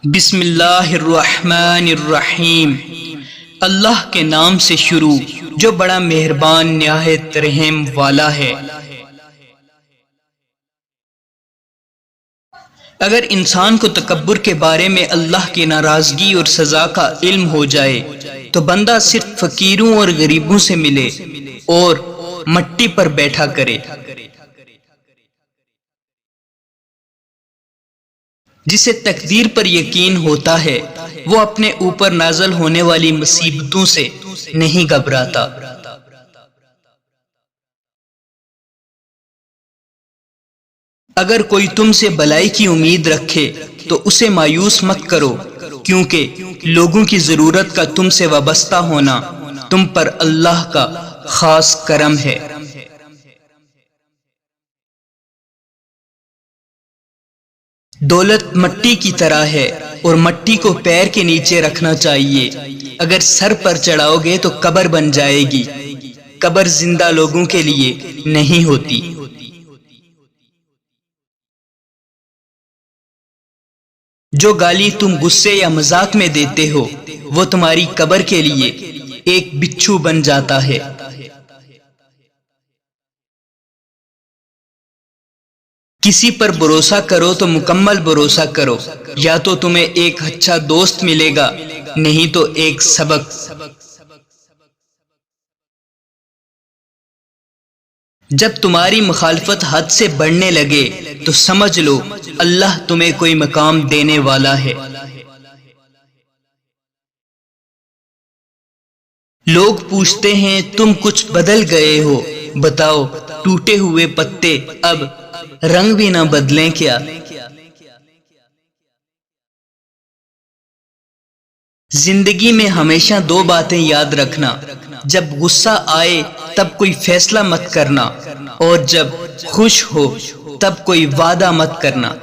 بسم اللہ الرحمن الرحیم۔ اللہ کے نام سے شروع جو بڑا مہربان نہایت رحم والا ہے۔ اگر انسان کو تکبر کے بارے میں اللہ کی ناراضگی اور سزا کا علم ہو جائے تو بندہ صرف فقیروں اور غریبوں سے ملے اور مٹی پر بیٹھا کرے۔ جسے تقدیر پر یقین ہوتا ہے وہ اپنے اوپر نازل ہونے والی مصیبتوں سے نہیں گھبراتا۔ اگر کوئی تم سے بلائی کی امید رکھے تو اسے مایوس مت کرو، کیونکہ لوگوں کی ضرورت کا تم سے وابستہ ہونا تم پر اللہ کا خاص کرم ہے۔ دولت مٹی کی طرح ہے اور مٹی کو پیر کے نیچے رکھنا چاہیے، اگر سر پر چڑھاؤ گے تو قبر بن جائے گی۔ قبر زندہ لوگوں کے لیے نہیں ہوتی۔ جو گالی تم غصے یا مذاق میں دیتے ہو وہ تمہاری قبر کے لیے ایک بچھو بن جاتا ہے۔ کسی پر بھروسہ کرو تو مکمل بھروسہ کرو، یا تو تمہیں ایک اچھا دوست ملے گا نہیں تو ایک سبق۔ جب تمہاری مخالفت حد سے بڑھنے لگے تو سمجھ لو اللہ تمہیں کوئی مقام دینے والا ہے۔ لوگ پوچھتے ہیں تم کچھ بدل گئے ہو، بتاؤ ٹوٹے ہوئے پتے اب رنگ بھی نہ بدلیں کیا؟ زندگی میں ہمیشہ دو باتیں یاد رکھنا، جب غصہ آئے تب کوئی فیصلہ مت کرنا، اور جب خوش ہو تب کوئی وعدہ مت کرنا۔